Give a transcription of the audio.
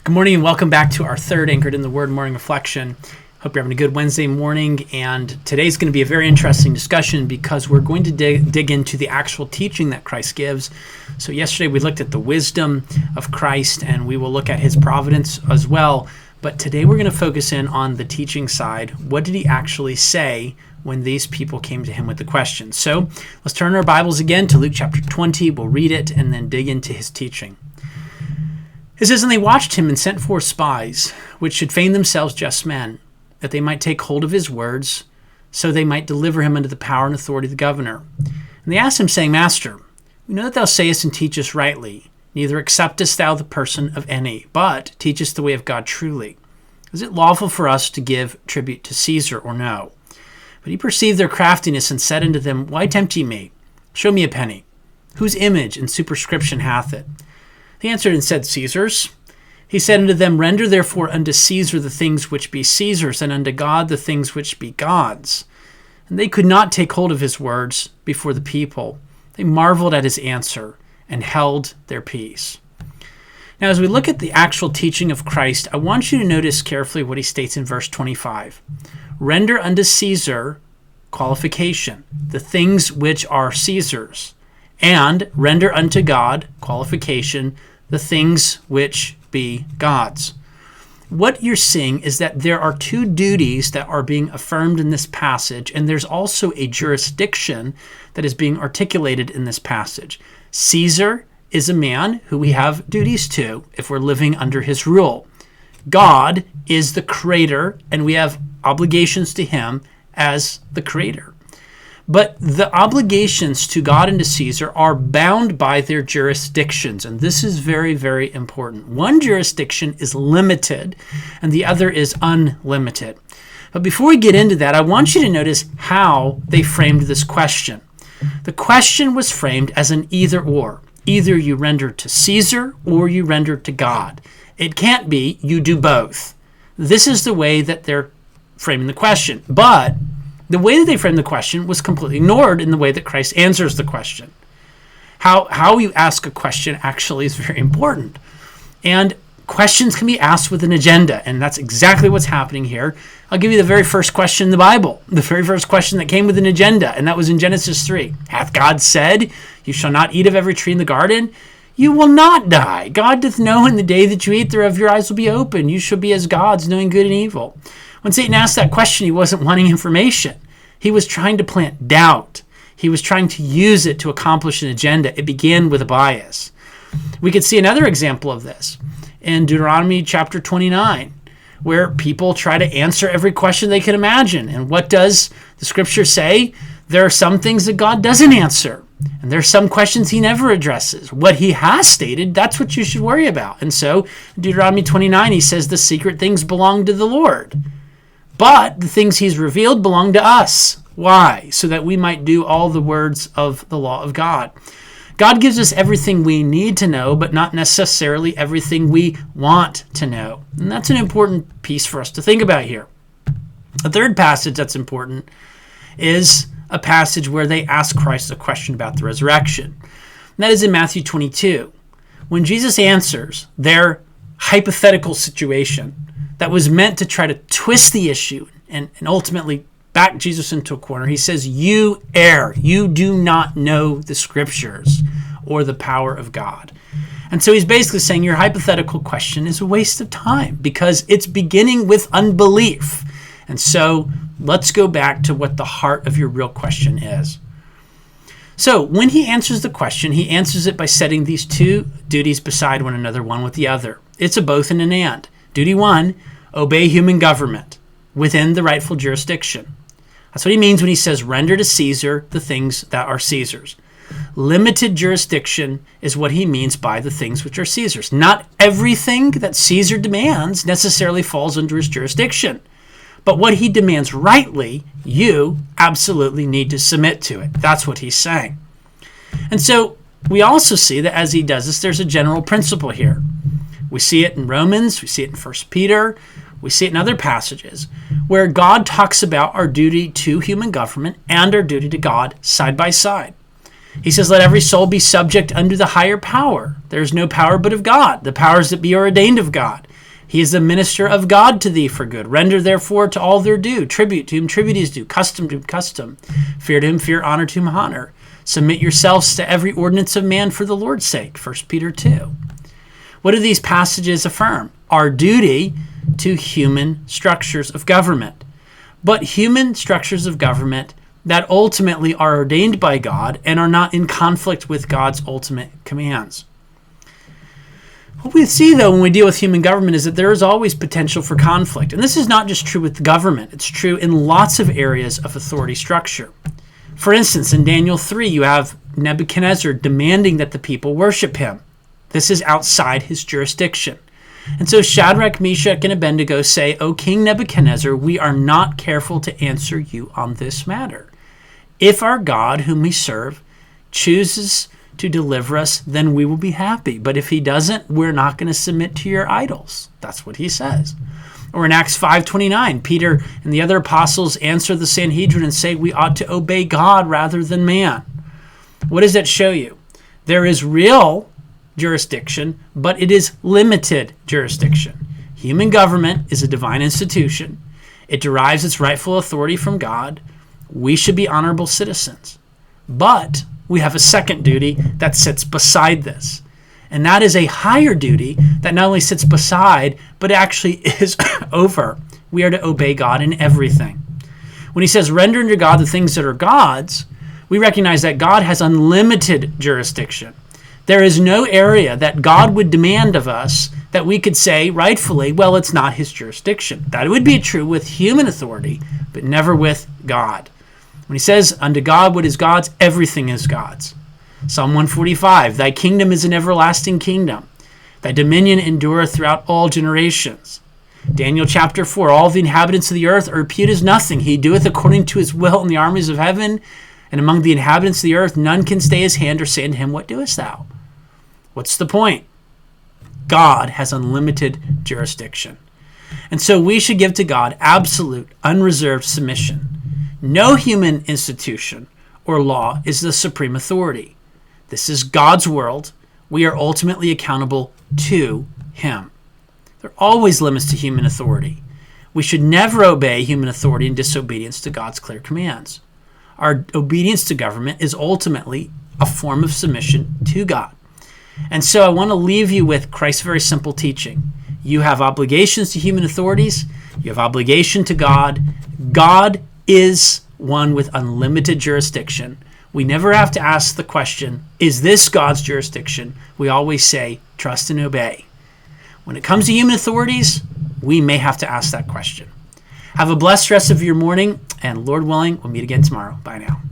Good morning and welcome back to our third Anchored in the Word morning reflection. Hope you're having a good Wednesday morning, and today's going to be a very interesting discussion because we're going to dig into the actual teaching that Christ gives. So yesterday we looked at the wisdom of Christ, and we will look at his providence as well. But today we're going to focus in on the teaching side. What did he actually say when these people came to him with the questions? So let's turn our Bibles again to Luke chapter 20. We'll read it and then dig into his teaching. It says, "And they watched him and sent forth spies, which should feign themselves just men, that they might take hold of his words, so they might deliver him unto the power and authority of the governor. And they asked him, saying, Master, we know that thou sayest and teachest rightly, neither acceptest thou the person of any, but teachest the way of God truly. Is it lawful for us to give tribute to Caesar or no? But he perceived their craftiness and said unto them, Why tempt ye me? Show me a penny. Whose image and superscription hath it? They answered and said, Caesar's. He said unto them, Render therefore unto Caesar the things which be Caesar's, and unto God the things which be God's. And they could not take hold of his words before the people. They marveled at his answer and held their peace." Now, as we look at the actual teaching of Christ, I want you to notice carefully what he states in verse 25. Render unto Caesar, qualification, the things which are Caesar's, and render unto God, qualification, the things which be God's. What you're seeing is that there are two duties that are being affirmed in this passage, and there's also a jurisdiction that is being articulated in this passage. Caesar is a man who we have duties to if we're living under his rule. God is the creator, and we have obligations to him as the creator. But the obligations to God and to Caesar are bound by their jurisdictions, and this is very, very important. One jurisdiction is limited, and the other is unlimited. But before we get into that, I want you to notice how they framed this question. The question was framed as an either-or. Either you render to Caesar or you render to God. It can't be you do both. This is the way that they're framing the question. But the way that they framed the question was completely ignored in the way that Christ answers the question. How you ask a question actually is very important. And questions can be asked with an agenda, and that's exactly what's happening here. I'll give you the very first question in the Bible, the very first question that came with an agenda, and that was in Genesis 3. Hath God said, You shall not eat of every tree in the garden? You will not die. God doth know in the day that you eat thereof, your eyes will be open. You shall be as gods, knowing good and evil. When Satan asked that question, he wasn't wanting information. He was trying to plant doubt. He was trying to use it to accomplish an agenda. It began with a bias. We could see another example of this in Deuteronomy chapter 29, where people try to answer every question they can imagine. And what does the scripture say? There are some things that God doesn't answer, and there are some questions he never addresses. What he has stated, that's what you should worry about. And so in Deuteronomy 29, he says the secret things belong to the Lord. But the things he's revealed belong to us. Why? So that we might do all the words of the law of God. God gives us everything we need to know, but not necessarily everything we want to know. And that's an important piece for us to think about here. A third passage that's important is a passage where they ask Christ a question about the resurrection. And that is in Matthew 22. When Jesus answers their hypothetical situation that was meant to try to twist the issue and ultimately back Jesus into a corner, he says, You err. You do not know the scriptures or the power of God. And so he's basically saying your hypothetical question is a waste of time because it's beginning with unbelief. And so let's go back to what the heart of your real question is. So when he answers the question, he answers it by setting these two duties beside one another, one with the other. It's a both and an and. Duty one, obey human government within the rightful jurisdiction. That's what he means when he says, render to Caesar the things that are Caesar's. Limited jurisdiction is what he means by the things which are Caesar's. Not everything that Caesar demands necessarily falls under his jurisdiction. But what he demands rightly, you absolutely need to submit to it. That's what he's saying. And so we also see that as he does this, there's a general principle here. We see it in Romans, we see it in 1 Peter, we see it in other passages where God talks about our duty to human government and our duty to God side by side. He says, let every soul be subject unto the higher power. There is no power but of God. The powers that be are ordained of God. He is the minister of God to thee for good. Render therefore to all their due. Tribute to whom tribute is due. Custom to whom custom. Fear to him fear. Honor to whom honor. Submit yourselves to every ordinance of man for the Lord's sake. 1 Peter 2. What do these passages affirm? Our duty to human structures of government. But human structures of government that ultimately are ordained by God and are not in conflict with God's ultimate commands. What we see, though, when we deal with human government is that there is always potential for conflict. And this is not just true with the government. It's true in lots of areas of authority structure. For instance, in Daniel 3, you have Nebuchadnezzar demanding that the people worship him. This is outside his jurisdiction. And so Shadrach, Meshach, and Abednego say, O King Nebuchadnezzar, we are not careful to answer you on this matter. If our God, whom we serve, chooses to deliver us, then we will be happy. But if he doesn't, we're not going to submit to your idols. That's what he says. Or in Acts 5:29, Peter and the other apostles answer the Sanhedrin and say we ought to obey God rather than man. What does that show you? There is real jurisdiction, but it is limited jurisdiction. Human government is a divine institution. It derives its rightful authority from God. We should be honorable citizens. But we have a second duty that sits beside this. And that is a higher duty that not only sits beside, but actually is over. We are to obey God in everything. When he says, render unto God the things that are God's, we recognize that God has unlimited jurisdiction. There is no area that God would demand of us that we could say rightfully, well, it's not his jurisdiction. That would be true with human authority, but never with God. When he says, unto God what is God's, everything is God's. Psalm 145, thy kingdom is an everlasting kingdom. Thy dominion endureth throughout all generations. Daniel chapter 4, all the inhabitants of the earth are reputed as nothing. He doeth according to his will in the armies of heaven, and among the inhabitants of the earth none can stay his hand or say unto him, what doest thou? What's the point? God has unlimited jurisdiction. And so we should give to God absolute, unreserved submission. No human institution or law is the supreme authority. This is God's world. We are ultimately accountable to him. There are always limits to human authority. We should never obey human authority in disobedience to God's clear commands. Our obedience to government is ultimately a form of submission to God. And so I want to leave you with Christ's very simple teaching. You have obligations to human authorities. You have obligation to God. God is one with unlimited jurisdiction. We never have to ask the question, is this God's jurisdiction? We always say, trust and obey. When it comes to human authorities, we may have to ask that question. Have a blessed rest of your morning, and Lord willing, we'll meet again tomorrow. Bye now.